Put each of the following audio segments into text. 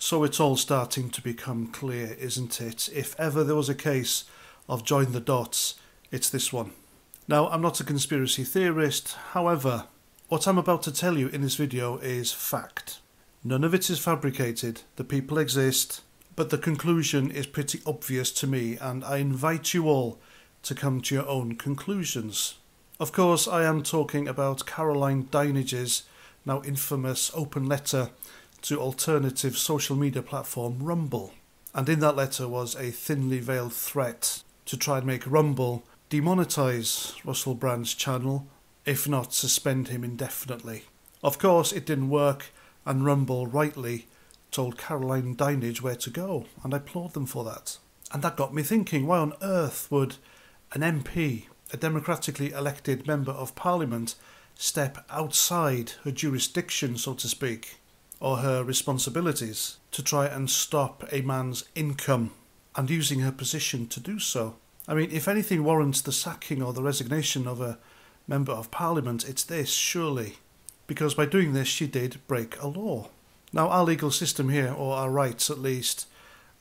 So it's all starting to become clear, isn't it? If ever there was a case of join the dots, it's this one. Now, I'm not a conspiracy theorist, however, what I'm about to tell you in this video is fact. None of it is fabricated, the people exist, but the conclusion is pretty obvious to me, and I invite you all to come to your own conclusions. Of course, I am talking about Caroline Dinage's now infamous open letter to alternative social media platform Rumble. And in that letter was a thinly veiled threat to try and make Rumble demonetize Russell Brand's channel, if not suspend him indefinitely. Of course, it didn't work, and Rumble rightly told Caroline Dinenage where to go, and I applaud them for that. And that got me thinking, why on earth would an MP, a democratically elected member of parliament, step outside her jurisdiction, so to speak, or her responsibilities, to try and stop a man's income, and using her position to do so? I mean, if anything warrants the sacking or the resignation of a member of parliament, it's this, surely. Because by doing this, she did break a law. Now, our legal system here, or our rights at least,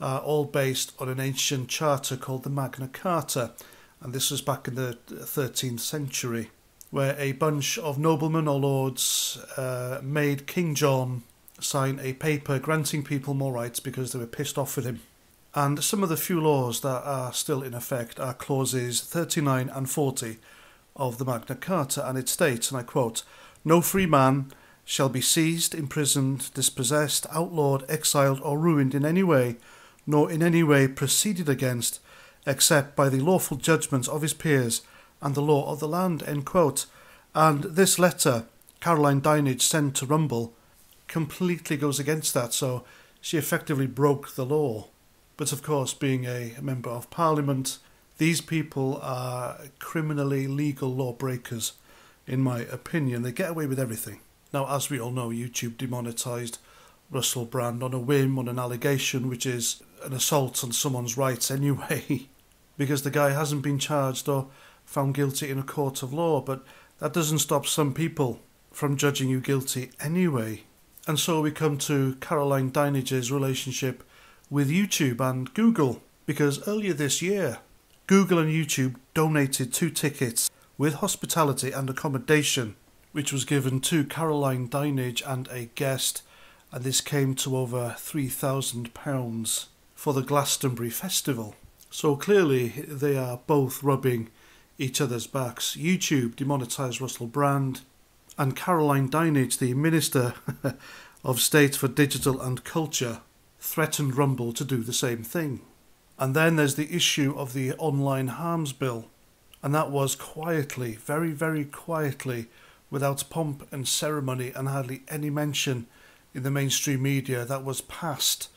are all based on an ancient charter called the Magna Carta, and this was back in the 13th century, where a bunch of noblemen or lords made King John sign a paper granting people more rights because they were pissed off with him. And some of the few laws that are still in effect are clauses 39 and 40 of the Magna Carta, and it states, and I quote, "No free man shall be seized, imprisoned, dispossessed, outlawed, exiled, or ruined in any way, nor in any way proceeded against, except by the lawful judgments of his peers and the law of the land," end quote. And this letter Caroline Dinenage sent to Rumble completely goes against that, so she effectively broke the law. But of course, being a member of parliament, these people are criminally legal lawbreakers, in my opinion. They get away with everything. Now, as we all know, YouTube demonetised Russell Brand on a whim, on an allegation, which is an assault on someone's rights anyway, because the guy hasn't been charged or found guilty in a court of law, but that doesn't stop some people from judging you guilty anyway. And so we come to Caroline Dinage's relationship with YouTube and Google, because earlier this year, Google and YouTube donated 2 tickets with hospitality and accommodation, which was given to Caroline Dinenage and a guest, and this came to over £3,000 for the Glastonbury Festival. So clearly they are both rubbing each other's backs. YouTube demonetised Russell Brand, and Caroline Dinenage, the Minister of State for Digital and Culture, threatened Rumble to do the same thing. And then there's the issue of the online harms bill, and that was quietly, very, very quietly, without pomp and ceremony and hardly any mention in the mainstream media, that was passed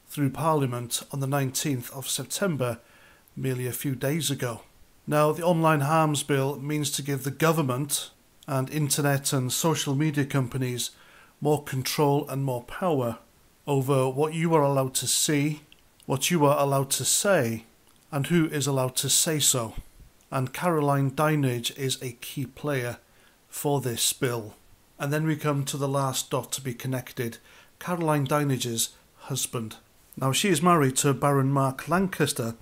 through Parliament on the 19th of September, merely a few days ago. Now, the online harms bill means to give the government and internet and social media companies more control and more power over what you are allowed to see, what you are allowed to say, and who is allowed to say so. And Caroline Dinenage is a key player for this bill. And then we come to the last dot to be connected, Caroline Dinage's husband. Now, she is married to Baron Mark Lancaster,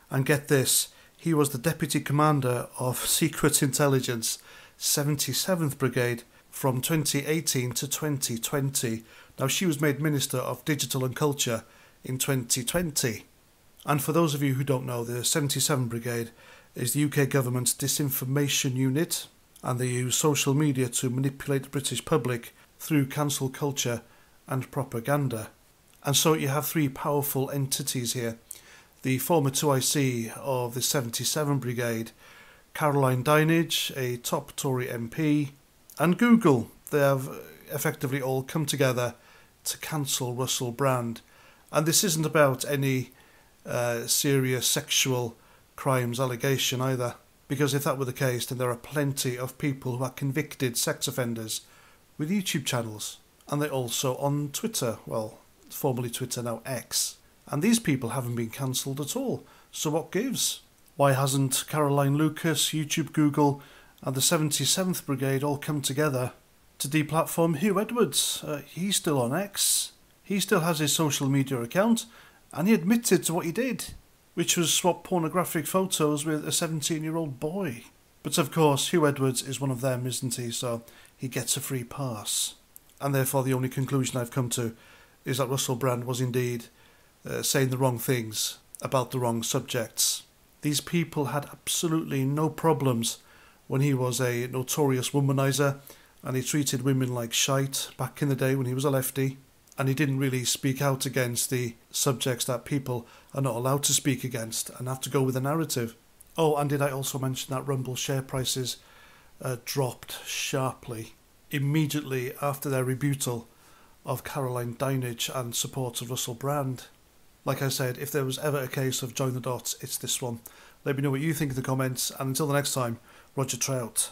and get this, he was the Deputy Commander of Secret Intelligence 77th Brigade from 2018 to 2020. Now, she was made Minister of Digital and Culture in 2020. And for those of you who don't know, the 77th Brigade is the UK government's disinformation unit, and they use social media to manipulate the British public through cancel culture and propaganda. And so you have 3 powerful entities here. The former 2IC of the 77th Brigade, Caroline Dinenage, a top Tory MP, and Google. They have effectively all come together to cancel Russell Brand. And this isn't about any serious sexual crimes allegation either, because if that were the case, then there are plenty of people who are convicted sex offenders with YouTube channels, and they're also on Twitter, well, formerly Twitter, now X, and these people haven't been cancelled at all. So what gives? Why hasn't Caroline Lucas, YouTube, Google and the 77th Brigade all come together to deplatform Hugh Edwards? He's still on X. he still has his social media account, and he admitted to what he did, which was swap pornographic photos with a 17-year-old boy. But of course, Hugh Edwards is one of them, isn't he? So he gets a free pass. And therefore the only conclusion I've come to is that Russell Brand was indeed saying the wrong things about the wrong subjects. These people had absolutely no problems when he was a notorious womanizer and he treated women like shite back in the day when he was a lefty, and he didn't really speak out against the subjects that people are not allowed to speak against and have to go with the narrative. Oh, and did I also mention that Rumble share prices dropped sharply immediately after their rebuttal of Caroline Dinenage and support of Russell Brand? Like I said, if there was ever a case of join the dots, it's this one. Let me know what you think in the comments, and until the next time, Roger Trout.